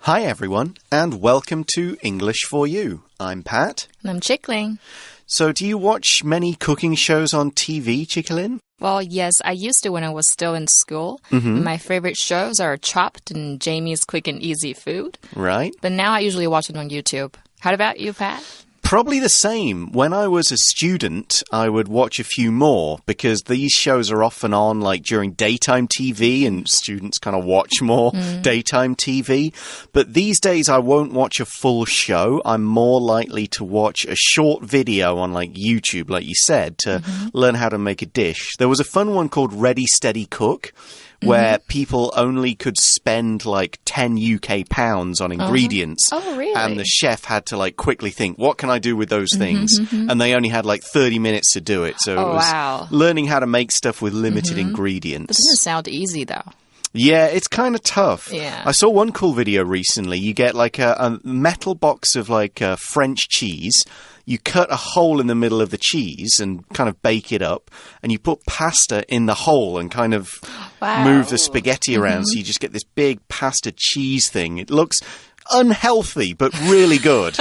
Hi everyone, and welcome to English for You. I'm Pat. And I'm Chicklin. So do you watch many cooking shows on TV, Chicklin? Well, yes, I used to when I was still in school. My favorite shows are Chopped and Jamie's Quick and Easy Food. Right. But now I usually watch it on YouTube. How about you, Pat? Probably the same. When I was a student, I would watch a few more because these shows are often on like during daytime TV and students kind of watch more daytime TV. But these days I won't watch a full show. I'm more likely to watch a short video on like YouTube, like you said, to learn how to make a dish. There was a fun one called Ready, Steady, Cook, where people only could spend like 10 UK pounds on ingredients. Oh, really? And the chef had to like quickly think, what can I do with those things? And they only had like 30 minutes to do it. So it was learning how to make stuff with limited ingredients. But it doesn't sound easy, though. Yeah, it's kind of tough. Yeah. I saw one cool video recently. You get like a metal box of like French cheese. You cut a hole in the middle of the cheese and kind of bake it up. And you put pasta in the hole and kind of move the spaghetti around. So you just get this big pasta cheese thing. It looks unhealthy, but really good.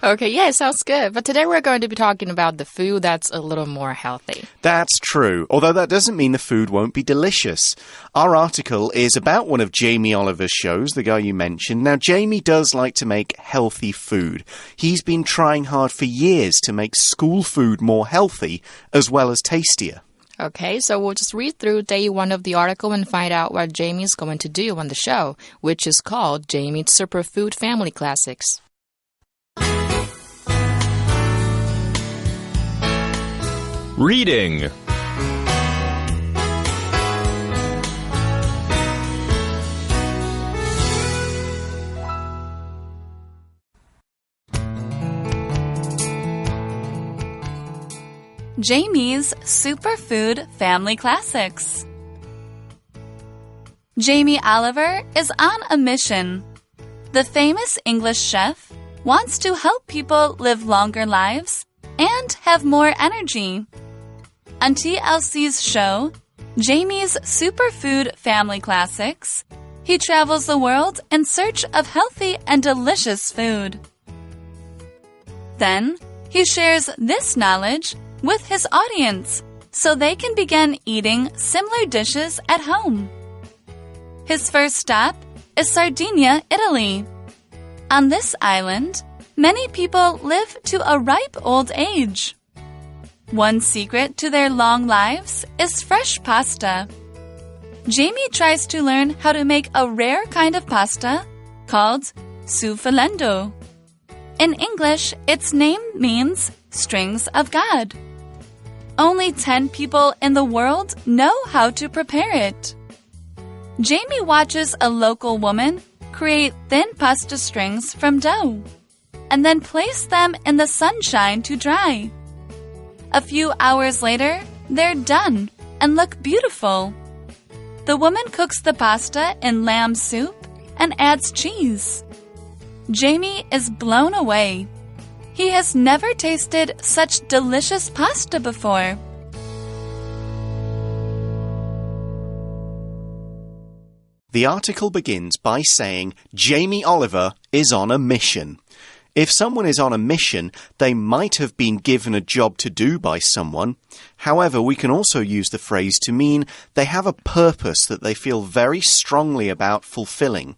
Okay, yeah, it sounds good. But today we're going to be talking about the food that's a little more healthy. That's true. Although that doesn't mean the food won't be delicious. Our article is about one of Jamie Oliver's shows, the guy you mentioned. Now, Jamie does like to make healthy food. He's been trying hard for years to make school food more healthy as well as tastier. Okay, so we'll just read through day one of the article and find out what Jamie's going to do on the show, which is called Jamie's Superfood Family Classics. Reading. Jamie's Superfood Family Classics. Jamie Oliver is on a mission. The famous English chef wants to help people live longer lives and have more energy. On TLC's show, Jamie's Superfood Family Classics, he travels the world in search of healthy and delicious food. Then, he shares this knowledge with his audience so they can begin eating similar dishes at home. His first stop is Sardinia, Italy. On this island, many people live to a ripe old age. One secret to their long lives is fresh pasta. Jamie tries to learn how to make a rare kind of pasta called sufilendo. In English, its name means strings of God. Only 10 people in the world know how to prepare it. Jamie watches a local woman create thin pasta strings from dough and then place them in the sunshine to dry. A few hours later, they're done and look beautiful. The woman cooks the pasta in lamb soup and adds cheese. Jamie is blown away. He has never tasted such delicious pasta before. The article begins by saying Jamie Oliver is on a mission. If someone is on a mission, they might have been given a job to do by someone. However, we can also use the phrase to mean they have a purpose that they feel very strongly about fulfilling.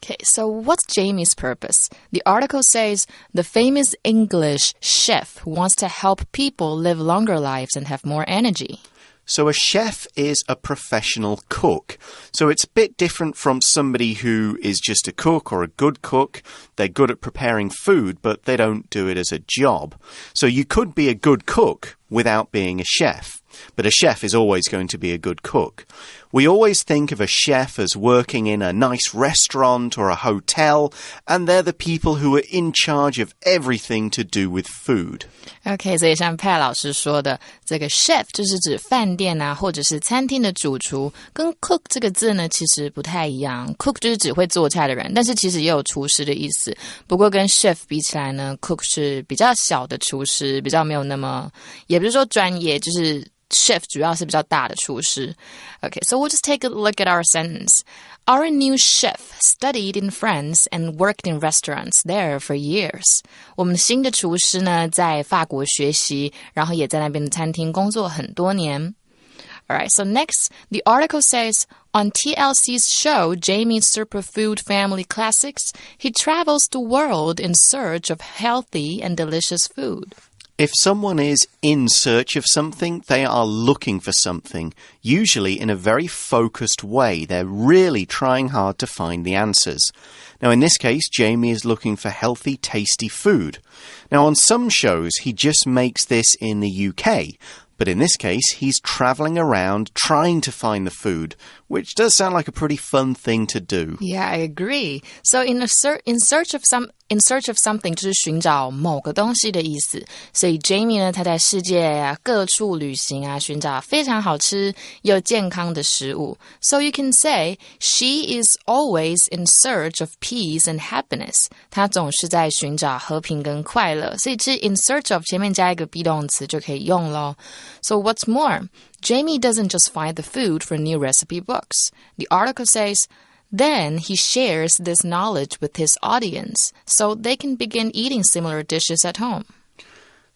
Okay, so what's Jamie's purpose? The article says the famous English chef who wants to help people live longer lives and have more energy. So a chef is a professional cook. So it's a bit different from somebody who is just a cook or a good cook. They're good at preparing food, but they don't do it as a job. So you could be a good cook without being a chef, but a chef is always going to be a good cook. We always think of a chef as working in a nice restaurant or a hotel, and they're the people who are in charge of everything to do with food. OK, 所以像Pat 老师说的，这个 chef 就是指饭店啊，或者是餐厅的主厨，跟 cook 这个字呢其实不太一样。cook 就是只会做菜的人，但是其实也有厨师的意思。不过跟 chef 比起来呢 ，cook 是比较小的厨师，比较没有那么，也不是说专业，就是 chef 主要是比较大的厨师。Okay, so we'll just take a look at our sentence. Our new chef studied in France and worked in restaurants there for years. 我们新的厨师呢，在法国学习，然后也在那边的餐厅工作很多年。Alright, so next, the article says, on TLC's show, Jamie's Superfood Family Classics, he travels the world in search of healthy and delicious food. If someone is in search of something, they are looking for something, usually in a very focused way. They're really trying hard to find the answers. Now, in this case, Jamie is looking for healthy, tasty food. Now, on some shows, he just makes this in the UK. But in this case, he's traveling around trying to find the food, which does sound like a pretty fun thing to do. Yeah, I agree. So in search of something 就是寻找某个东西的意思。所以 Jamie 呢，他在世界各处旅行寻找非常好吃又健康的食物。So you can say she is always in search of peace and happiness. 她总是在寻找和平跟快乐。所以其实 in search of 前面加一个 be 动词就可以用咯。So what's more, Jamie doesn't just find the food for new recipe books. The article says, then he shares this knowledge with his audience so they can begin eating similar dishes at home.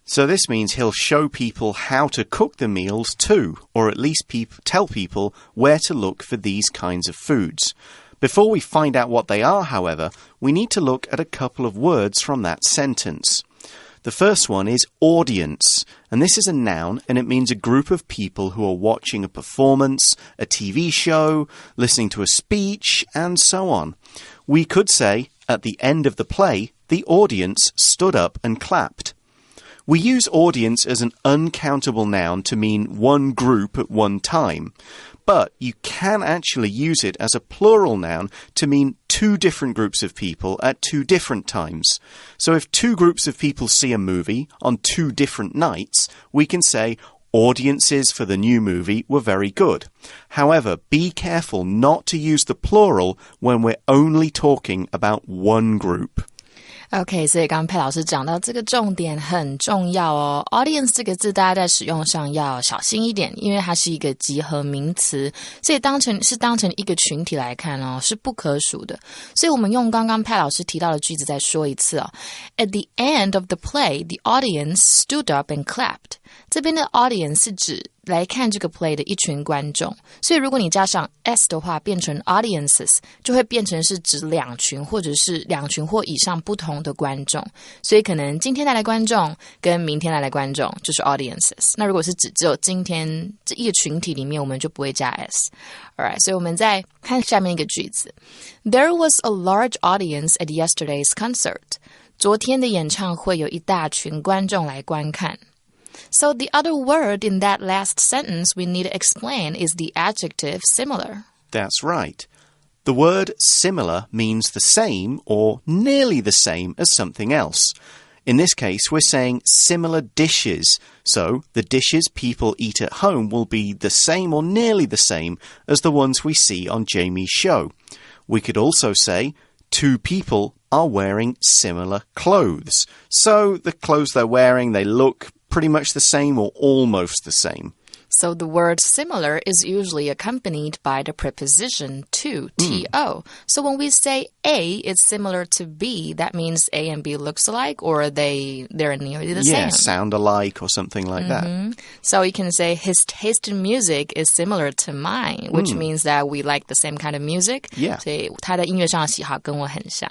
So this means he'll show people how to cook the meals too, or at least tell people where to look for these kinds of foods. Before we find out what they are, however, we need to look at a couple of words from that sentence. The first one is audience, and this is a noun, and it means a group of people who are watching a performance, a TV show, listening to a speech, and so on. We could say, at the end of the play, the audience stood up and clapped. We use audience as an uncountable noun to mean one group at one time. But you can actually use it as a plural noun to mean two different groups of people at two different times. So if two groups of people see a movie on two different nights, we can say audiences for the new movie were very good. However, be careful not to use the plural when we're only talking about one group.OK, 所以刚刚佩老师讲到这个重点很重要哦。Audience 这个字大家在使用上要小心一点，因为它是一个集合名词，所以当成一个群体来看哦，是不可数的。所以我们用刚刚佩老师提到的句子再说一次哦。At the end of the play, the audience stood up and clapped. 这边的 audience 是指来看这个 play 的一群观众，所以如果你加上 s 的话，变成 audiences， 就会变成是指两群或者是两群或以上不同的观众，所以可能今天来的观众跟明天来的观众就是 audiences。那如果是只有今天这一个群体里面，我们就不会加 s。Alright, 所以我们再看下面一个句子。There was a large audience at yesterday's concert. 昨天的演唱会有一大群观众来观看。So the other word in that last sentence we need to explain is the adjective similar. That's right. The word similar means the same or nearly the same as something else. In this case, we're saying similar dishes. So the dishes people eat at home will be the same or nearly the same as the ones we see on Jamie's show. We could also say two people are wearing similar clothes. So the clothes they're wearing, they look pretty much the same or almost the same. So the word similar is usually accompanied by the preposition to, to. So when we say A is similar to B, that means A and B looks alike or they're nearly the same. Yeah, sound alike or something like that. So you can say his taste in music is similar to mine, which means that we like the same kind of music. Yeah. 所以他的音乐上的喜好跟我很像。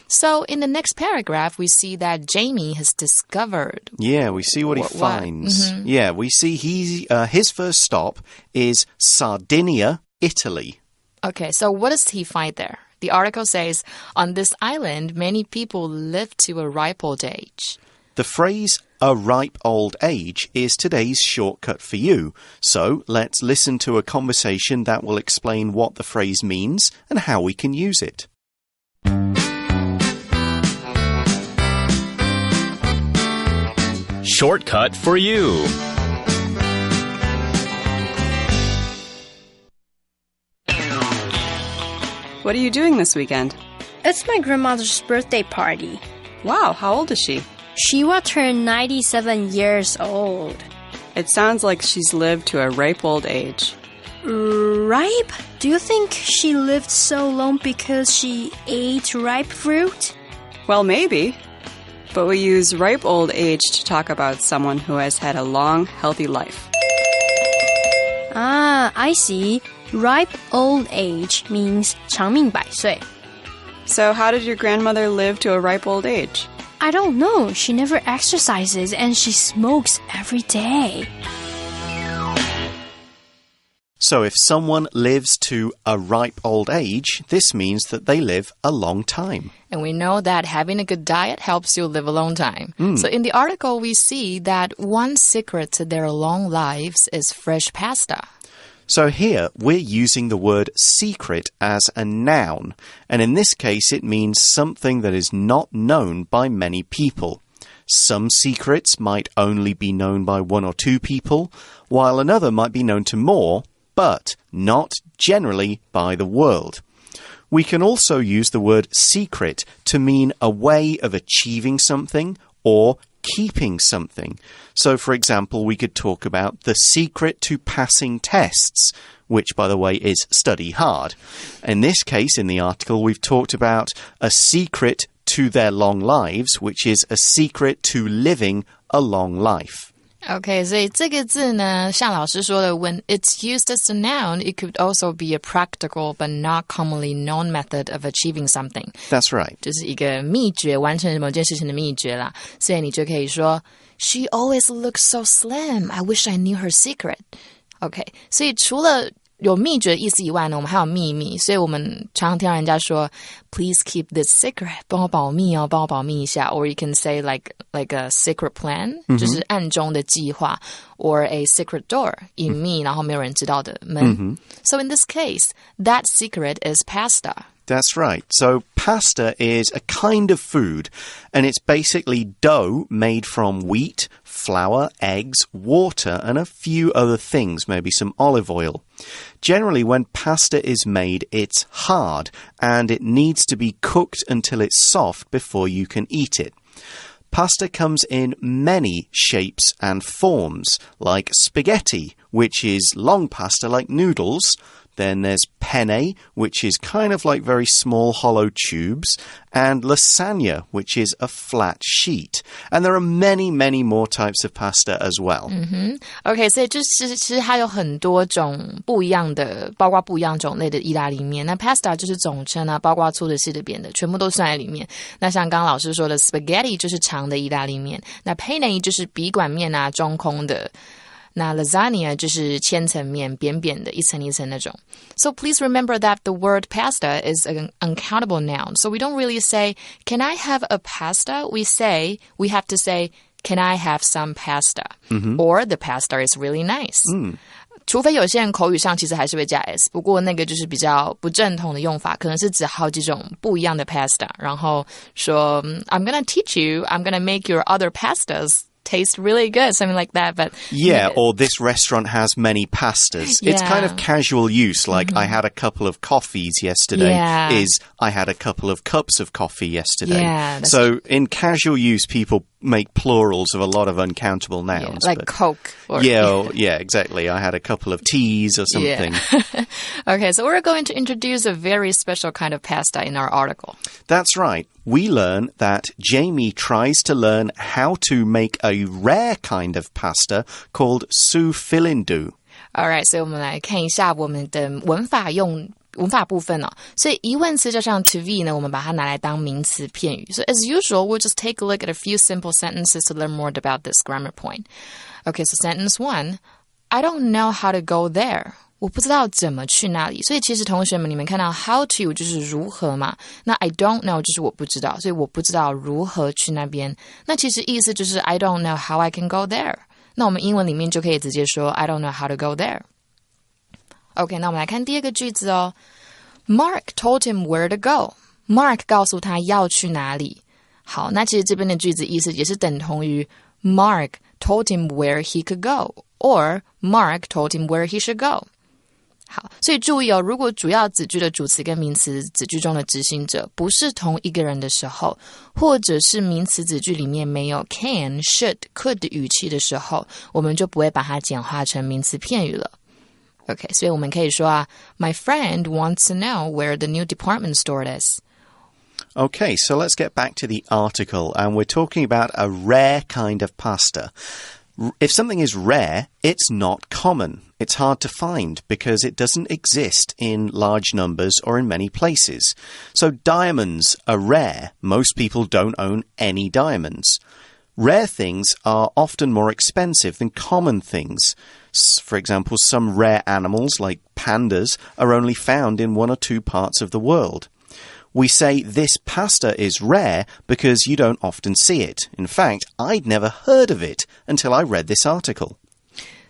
So in the next paragraph, we see that Jamie has discovered. Yeah, we see what he finds. Yeah, we see his first stop is Sardinia, Italy. Okay, so what does he find there? The article says, on this island, many people live to a ripe old age. The phrase, a ripe old age, is today's shortcut for you. So let's listen to a conversation that will explain what the phrase means and how we can use it. Shortcut for you. What are you doing this weekend? It's my grandmother's birthday party. Wow, how old is she? She will turn 97 years old. It sounds like she's lived to a ripe old age. Ripe? Do you think she lived so long because she ate ripe fruit? Well, maybe. But we use ripe old age to talk about someone who has had a long, healthy life. Ah, I see. Ripe old age means 长命百岁. So how did your grandmother live to a ripe old age? I don't know. She never exercises and she smokes every day. So if someone lives to a ripe old age, this means that they live a long time. And we know that having a good diet helps you live a long time. So in the article, we see that one secret to their long lives is fresh pasta. So here, we're using the word secret as a noun. And in this case, it means something that is not known by many people. Some secrets might only be known by one or two people, while another might be known to more, but not generally by the world. We can also use the word secret to mean a way of achieving something or keeping something. So, for example, we could talk about the secret to passing tests, which, by the way, is study hard. In this case, in the article, we've talked about a secret to their long lives, which is a secret to living a long life.Okay, 所以这个字呢，像老师说的 when it's used as a noun, it could also be a practical but not commonly known method of achieving something. That's right. 就是一个秘诀，完成某件事情的秘诀啦。所以你就可以说 She always looks so slim. I wish I knew her secret. OK, 所以除了有秘诀的意思以外呢，我们还有秘密，所以我们常常听到人家说 Please keep this secret， 帮我保密哦，帮我保密一下。Or you can say like a secret plan， 就是暗中的计划 or a secret door， 隐秘然后没有人知道的门。So in this case, that secret is pasta.That's right. So pasta is a kind of food, and it's basically dough made from wheat, flour, eggs, water, and a few other things, maybe some olive oil. Generally, when pasta is made, it's hard, and it needs to be cooked until it's soft before you can eat it. Pasta comes in many shapes and forms, like spaghetti, which is long pasta like noodles.Then there's penne, which is kind of like very small hollow tubes, and lasagna, which is a flat sheet. And there are many, many more types of pasta as well. OK, 所以其实它有很多种不一样的，包括不一样种类的意大利面。那 pasta 就是总称啊，包括粗的、细的、扁的，全部都算在里面。那像刚刚老师说的 spaghetti 就是长的意大利面，那 penne 就是笔管面啊，中空的。那 lasagna 就是千层面，扁扁的，一层一层那种。So please remember that the word pasta is an uncountable noun. So we don't really say, can I have a pasta? We have to say, can I have some pasta? Or the pasta is really nice. 除非有些人口语上其实还是会加 s， 不过那个就是比较不正统的用法，可能是指好几种不一样的 pasta， 然后说 I'm gonna teach you, I'm gonna make your other pastas.Taste really good, something like that. But yeah, or this restaurant has many pastas. Yeah. It's kind of casual use, like I had a couple of coffees yesterday, is I had a couple of cups of coffee yesterday. Yeah, so in casual use, people make plurals of a lot of uncountable nouns. Like Coke. Yeah, exactly. I had a couple of teas or something. Yeah. Okay, so we're going to introduce a very special kind of pasta in our article. That's right. We learn that Jamie tries to learn how to make a rare kind of pasta called soufflindu. Alright, 所以我们来看一下我们的文法部分哦。所以疑问词加上 to be 呢，我们把它拿来当名词片语。So as usual, we'll just take a look at a few simple sentences to learn more about this grammar point. Okay, so sentence 1, I don't know how to go there. 我不知道怎么去那里。所以其实同学们，你们看到 how to 就是如何嘛，那 I don't know 就是我不知道，所以我不知道如何去那边。那其实意思就是 I don't know how I can go there。那我们英文里面就可以直接说 I don't know how to go there。OK, 那我们来看第二个句子哦。Mark told him where to go. Mark 告诉他要去哪里。好，那其实这边的句子意思也是等同于 Mark told him where he could go, or Mark told him where he should go. 好，所以注意哦，如果主要子句的主词跟名词子句中的执行者不是同一个人的时候，或者是名词子句里面没有 can, should, could 的语气的时候，我们就不会把它简化成名词片语了。OK， 所以我们可以说啊 My friend wants to know where the new department store is. Okay, so let's get back to the article, and we're talking about a rare kind of pasta. If something is rare, it's not common. It's hard to find because it doesn't exist in large numbers or in many places. So diamonds are rare. Most people don't own any diamonds. Rare things are often more expensive than common things. For example, some rare animals like pandas are only found in 1 or 2 parts of the world.We say this pasta is rare because you don't often see it. In fact, I'd never heard of it until I read this article.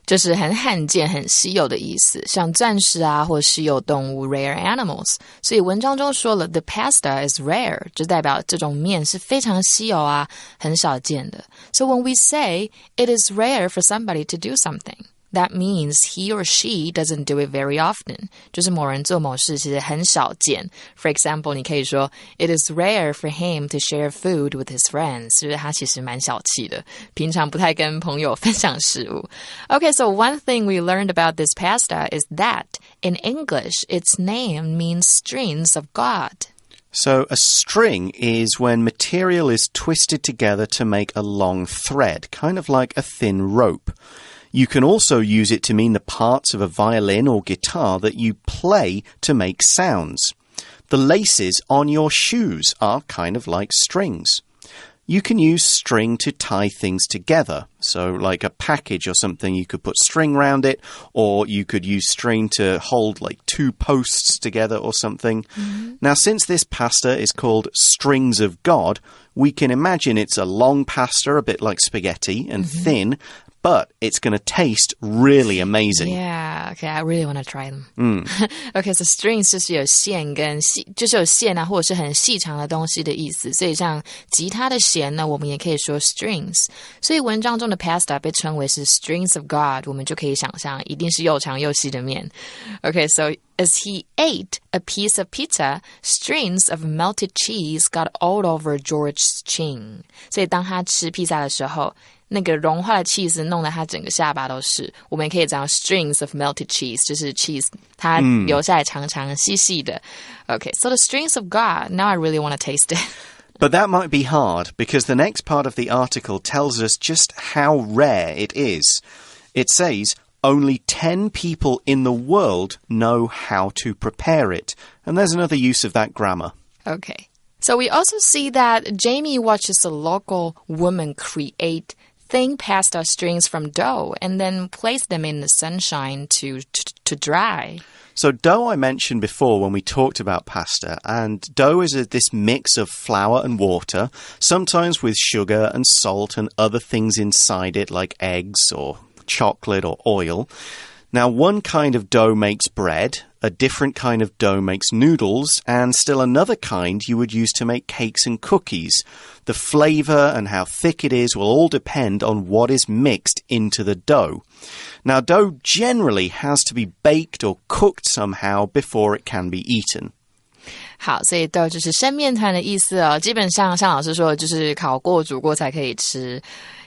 就是很罕见、很稀有的意思，像钻石啊，或稀有动物 rare animals。所以文章中说了 the pasta is rare， 就代表这种面是非常稀有啊，很少见的。So when we say it is rare for somebody to do something,That means he or she doesn't do it very often. 就是某人做某事其实很少见。For example, 你可以说 It is rare for him to share food with his friends. 就是他其实蛮小气的，平常不太跟朋友分享食物。Okay, so one thing we learned about this pasta is that in English, its name means strings of God.So a string is when material is twisted together to make a long thread, kind of like a thin rope.You can also use it to mean the parts of a violin or guitar that you play to make sounds. The laces on your shoes are kind of like strings. You can use string to tie things together. So like a package or something, you could put string around it, or you could use string to hold like 2 posts together or something. Now, since this pasta is called Strings of God, we can imagine it's a long pasta, a bit like spaghetti, and thin,But it's going to taste really amazing. Yeah, okay, I really want to try them. Okay, so strings 就是有线跟细，就是有线啊，或者是很细长的东西的意思。所以像吉他的弦呢，我们也可以说 strings. 所以文章中的 pasta 被称为是 strings of God， 我们就可以想象一定是又长又细的面。Okay, so as he ate a piece of pizza, strings of melted cheese got all over George's chin. 所以当他吃披萨的时候，那个融化的 cheese 弄得它整个下巴都是，我们可以讲 strings of melted cheese， 就是 cheese 它留下来长长细细的。Okay, so the strings of God, now I really want to taste it. But that might be hard because the next part of the article tells us just how rare it is. It says, only 10 people in the world know how to prepare it. And there's another use of that grammar. Okay. So we also see that Jamie watches a local woman create thin pasta strings from dough and then place them in the sunshine to dry. So dough I mentioned before when we talked about pasta, and dough is this mix of flour and water, sometimes with sugar and salt and other things inside it like eggs or chocolate or oil. Now, one kind of dough makes bread, a different kind of dough makes noodles, and still another kind you would use to make cakes and cookies. The flavor and how thick it is will all depend on what is mixed into the dough. Now, dough generally has to be baked or cooked somehow before it can be eaten. 好，所以dough就是生面团的意思哦，基本上像老师说的就是烤过煮过才可以吃。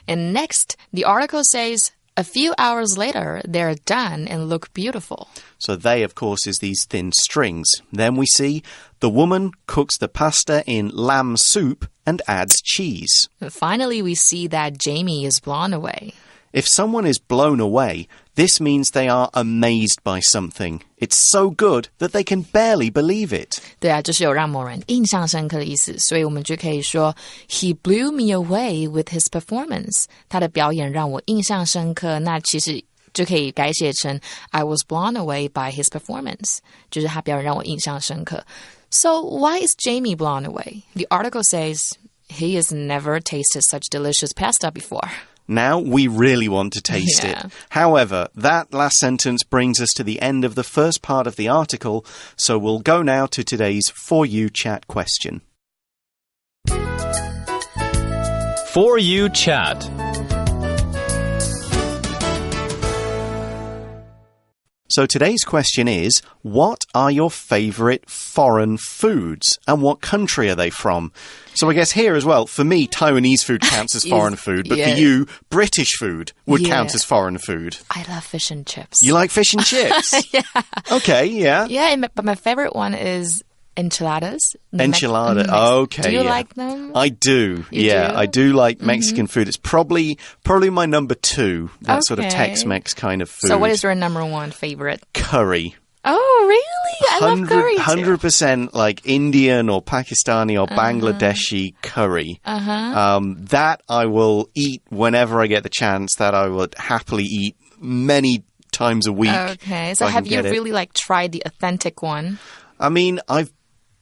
And next, the article says,A few hours later, they're done and look beautiful. So they, of course, is these thin strings. Then we see the woman cooks the pasta in lamb soup and adds cheese. And finally, we see that Jamie is blown away. If someone is blown away, this means they are amazed by something. It's so good that they can barely believe it. 对啊，就是有让某人印象深刻的意思，所以我们就可以说 He blew me away with his performance. 他的表演让我印象深刻，那其实就可以改写成 I was blown away by his performance. 就是他表演让我印象深刻。So why is Jamie blown away? The article says he has never tasted such delicious pasta before.Now we really want to taste it. However, that last sentence brings us to the end of the first part of the article, so we'll go now to today's For You Chat question. For You Chat. So today's question is, what are your favorite foreign foods and what country are they from? So I guess here as well, for me, Taiwanese food counts as foreign food, but for you, British food would count as foreign food. I love fish and chips. You like fish and chips? Yeah. Okay, yeah. Yeah, but my favorite one is enchiladas. Enchilada. Okay. Do you like them? I do. You do? I do like Mexican food. It's probably my number 2. That sort of Tex-Mex kind of food. So what is your number 1 favorite? Curry. Oh, really? I love curry too. 100% like Indian or Pakistani or Bangladeshi curry. That I will eat whenever I get the chance. That I would happily eat many times a week. Okay. So have you really tried the authentic one? I mean, I've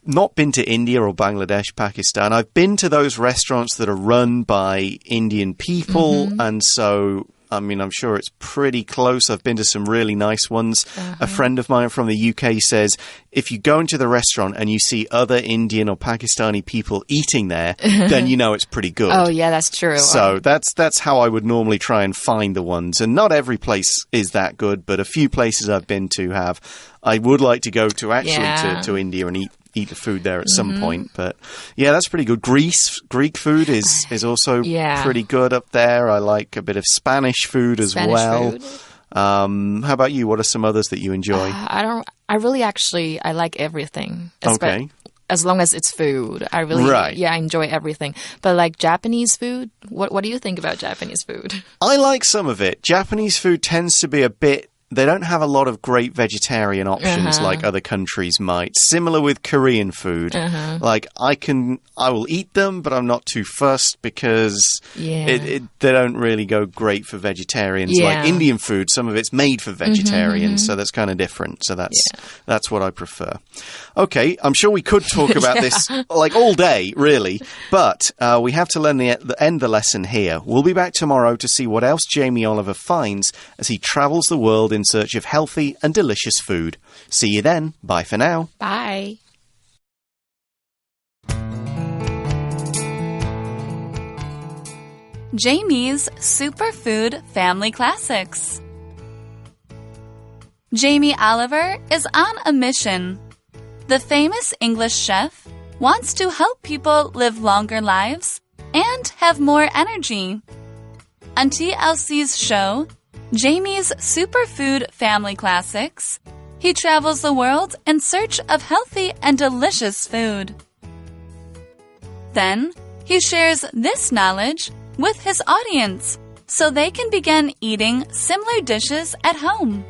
not been to India or Bangladesh, Pakistan. I've been to those restaurants that are run by Indian people. And so, I mean, I'm sure it's pretty close. I've been to some really nice ones. A friend of mine from the UK says, if you go into the restaurant and you see other Indian or Pakistani people eating there, then you know it's pretty good. Oh, yeah, that's true. So that's how I would normally try and find the ones. And not every place is that good, but a few places I've been to have. I would like to go to actually to India and eat the food there at some point. But yeah, that's pretty good. Greek food is also pretty good up there. I like a bit of Spanish food as well. Food. How about you? What are some others that you enjoy? I like everything. Okay. As long as it's food. I really I enjoy everything. But like Japanese food, what do you think about Japanese food? I like some of it. Japanese food tends to be a bit... They don't have a lot of great vegetarian options like other countries might. Similar with Korean food. Like, I will eat them, but I'm not too fussed because they don't really go great for vegetarians. Like Indian food, some of it's made for vegetarians, so that's kind of different. So that's what I prefer. Okay, I'm sure we could talk about this like all day, really, but we have to end the lesson here. We'll be back tomorrow to see what else Jamie Oliver finds as he travels the world in search of healthy and delicious food. See you then. Bye for now. Bye. Jamie's Superfood Family Classics. Jamie Oliver is on a mission. The famous English chef wants to help people live longer lives and have more energy. On TLC's show, Jamie's Superfood Family Classics, he travels the world in search of healthy and delicious food. Then, he shares this knowledge with his audience so they can begin eating similar dishes at home.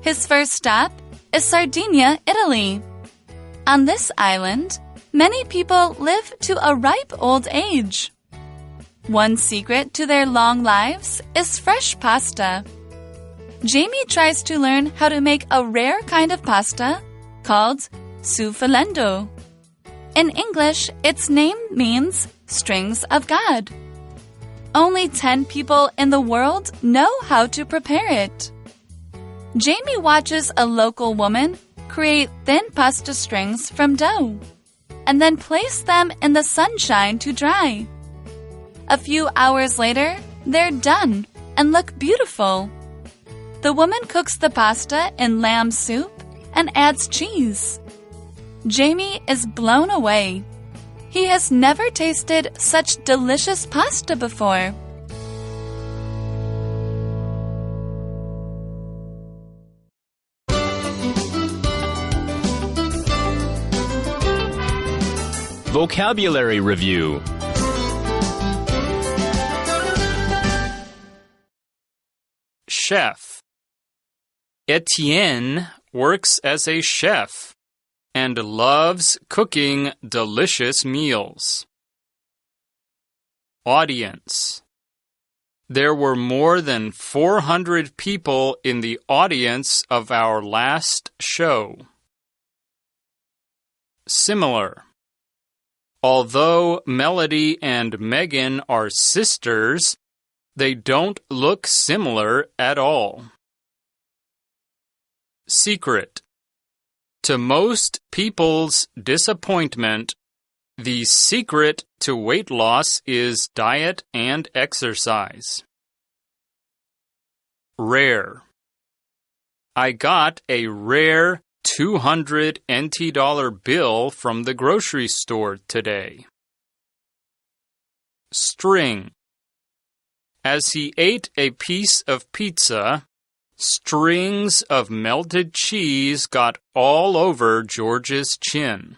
His first stop is Sardinia, Italy. On this island, many people live to a ripe old age. One secret to their long lives is fresh pasta. Jamie tries to learn how to make a rare kind of pasta called sufilendo. In English, its name means strings of God. Only 10 people in the world know how to prepare it. Jamie watches a local woman create thin pasta strings from dough and then place them in the sunshine to dry. A few hours later, they're done and look beautiful. The woman cooks the pasta in lamb soup and adds cheese. Jamie is blown away. He has never tasted such delicious pasta before. Vocabulary Review. Chef. Etienne works as a chef and loves cooking delicious meals. Audience. There were more than 400 people in the audience of our last show. Similar. Although Melody and Megan are sisters, they don't look similar at all. Secret. To most people's disappointment, the secret to weight loss is diet and exercise. Rare. I got a rare $200 NT bill from the grocery store today. String. As he ate a piece of pizza, strings of melted cheese got all over George's chin.